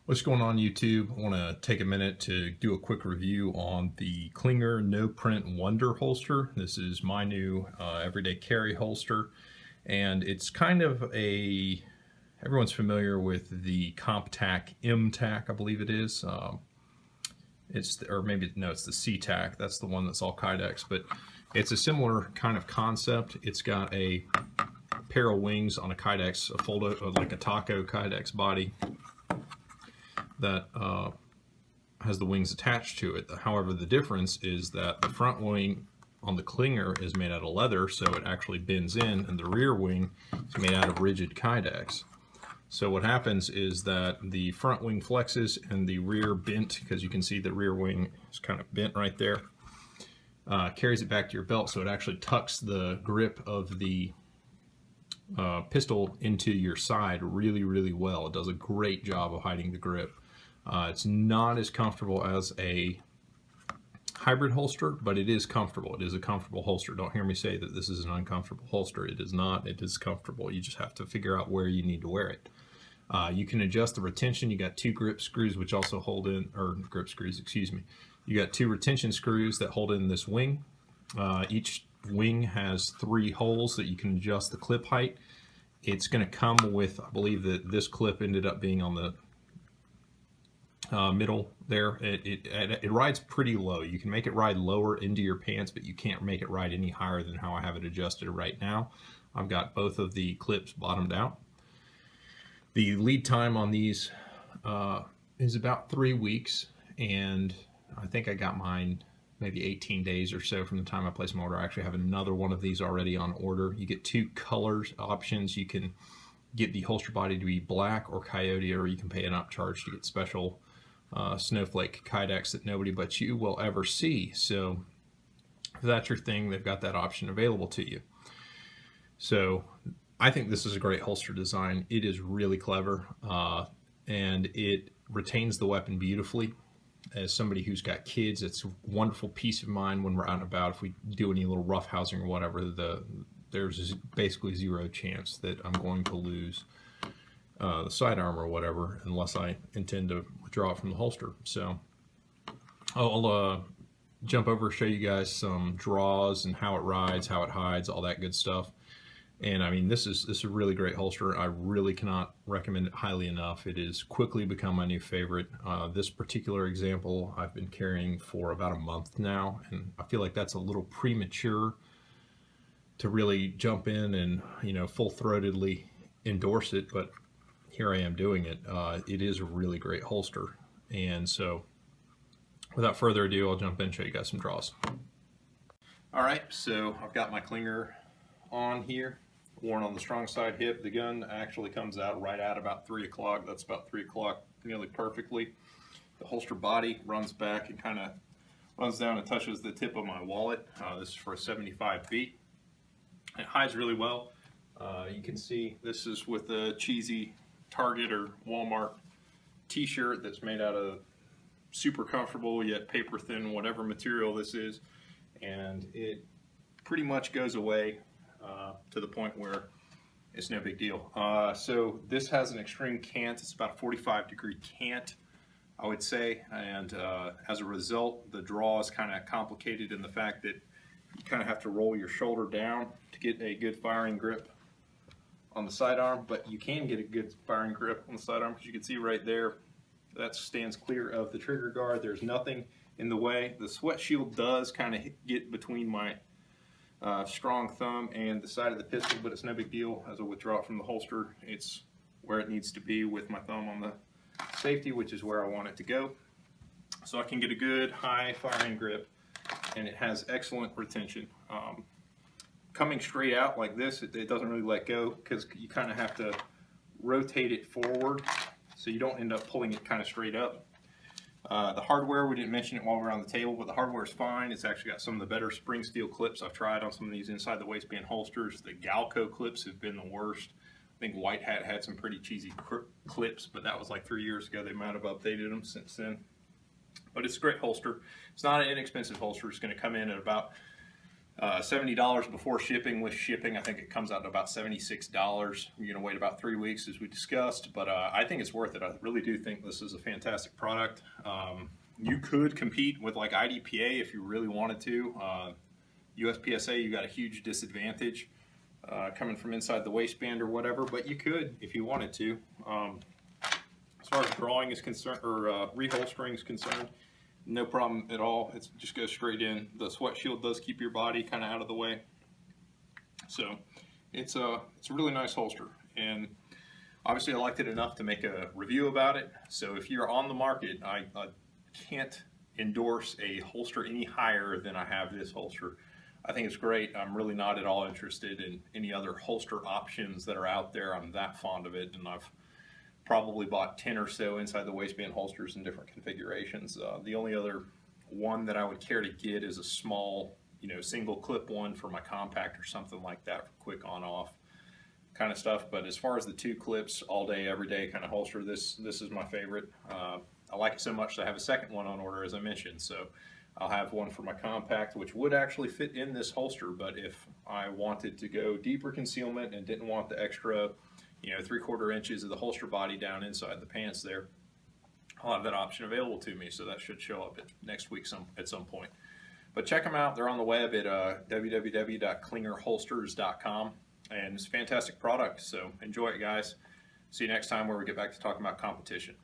What's going on, YouTube? I want to take a minute to do a quick review on the Klinger No Print Wonder holster. This is my new everyday carry holster, and it's kind of everyone's familiar with the CompTac M-Tac, I believe it is. Or maybe, no, it's the C-Tac. That's the one that's all Kydex, but it's a similar kind of concept. It's got a pair of wings on a Kydex, like a taco Kydex body that has the wings attached to it. However, the difference is that the front wing on the Klinger is made out of leather, so it actually bends in, and the rear wing is made out of rigid Kydex. So what happens is that the front wing flexes and the rear bent, because you can see the rear wing is kind of bent right there, carries it back to your belt, so it actually tucks the grip of the pistol into your side really well. It does a great job of hiding the grip. It's not as comfortable as a hybrid holster, but it is comfortable. It is a comfortable holster. Don't hear me say that this is an uncomfortable holster. It is not. It is comfortable. You just have to figure out where you need to wear it. You can adjust the retention. You got two grip screws which also hold in, or grip screws, excuse me. You got two retention screws that hold in this wing. Each wing has 3 holes that you can adjust the clip height. It's going to come with, I believe that this clip ended up being on the middle there. It rides pretty low. You can make it ride lower into your pants, but you can't make it ride any higher than how I have it adjusted right now. I've got both of the clips bottomed out. The lead time on these is about 3 weeks, and I think I got mine maybe 18 days or so from the time I placed my order. I actually have another one of these already on order. You get 2 colors options. You can get the holster body to be black or coyote, or you can pay an upcharge to get special snowflake Kydex that nobody but you will ever see. So if that's your thing, they've got that option available to you. So I think this is a great holster design. It is really clever, and it retains the weapon beautifully. As somebody who's got kids, it's a wonderful peace of mind when we're out and about. If we do any little roughhousing or whatever, there's basically 0 chance that I'm going to lose the sidearm or whatever, unless I intend to withdraw it from the holster. So I'll jump over, show you guys some draws and how it rides, how it hides, all that good stuff. And I mean, this is a really great holster. I really cannot recommend it highly enough. It has quickly become my new favorite. This particular example I've been carrying for about a month now, and I feel like that's a little premature to really jump in and, you know, full-throatedly endorse it, but here I am doing it. It is a really great holster. And so without further ado, I'll jump in and show you guys some draws. All right, so I've got my Klinger on here, worn on the strong side hip. The gun actually comes out right at about 3 o'clock. That's about 3 o'clock nearly perfectly. The holster body runs back and kind of runs down and touches the tip of my wallet. This is for a 75 feet. It hides really well. You can see this is with a cheesy Target or Walmart t-shirt that's made out of super comfortable yet paper thin whatever material this is, and it pretty much goes away to the point where it's no big deal. So this has an extreme cant. It's about a 45-degree cant, I would say, and as a result the draw is kind of complicated in the fact that you kind of have to roll your shoulder down to get a good firing grip on the sidearm, but you can get a good firing grip on the sidearm because you can see right there that stands clear of the trigger guard. There's nothing in the way. The sweat shield does kind of get between my strong thumb and the side of the pistol, but it's no big deal. As I withdraw it from the holster, it's where it needs to be with my thumb on the safety, which is where I want it to go. So I can get a good high firing grip, and it has excellent retention. Coming straight out like this, it doesn't really let go because you kind of have to rotate it forward so you don't end up pulling it kind of straight up. The hardware, we didn't mention it while we were on the table, but the hardware is fine. It's actually got some of the better spring steel clips I've tried on some of these inside the waistband holsters. The Galco clips have been the worst. I think White Hat had some pretty cheesy clips, but that was like 3 years ago. They might have updated them since then. But it's a great holster. It's not an inexpensive holster. It's going to come in at about $70 before shipping. With shipping, I think it comes out to about $76. You're going to wait about 3 weeks, as we discussed, but I think it's worth it. I really do think this is a fantastic product. You could compete with like IDPA if you really wanted to. USPSA, you got a huge disadvantage coming from inside the waistband or whatever, but you could if you wanted to. As far as drawing is concerned, or reholstering is concerned, no problem at all. It just goes straight in. The sweat shield does keep your body kind of out of the way. So it's a really nice holster. And obviously I liked it enough to make a review about it. So if you're on the market, I can't endorse a holster any higher than I have this holster. I think it's great. I'm really not at all interested in any other holster options that are out there. I'm that fond of it, and I've probably bought 10 or so inside the waistband holsters in different configurations. The only other one that I would care to get is a small, single clip one for my compact or something like that for quick on off kind of stuff. But as far as the 2 clips all day, every day kind of holster, this is my favorite. I like it so much that I have a second one on order, as I mentioned. So I'll have one for my compact, which would actually fit in this holster, but if I wanted to go deeper concealment and didn't want the extra 3/4 inches of the holster body down inside the pants there, I'll have that option available to me. So that should show up next week at some point. But check them out. They're on the web at www.klingerholsters.com, and it's a fantastic product. So enjoy it, guys. See you next time where we get back to talking about competition.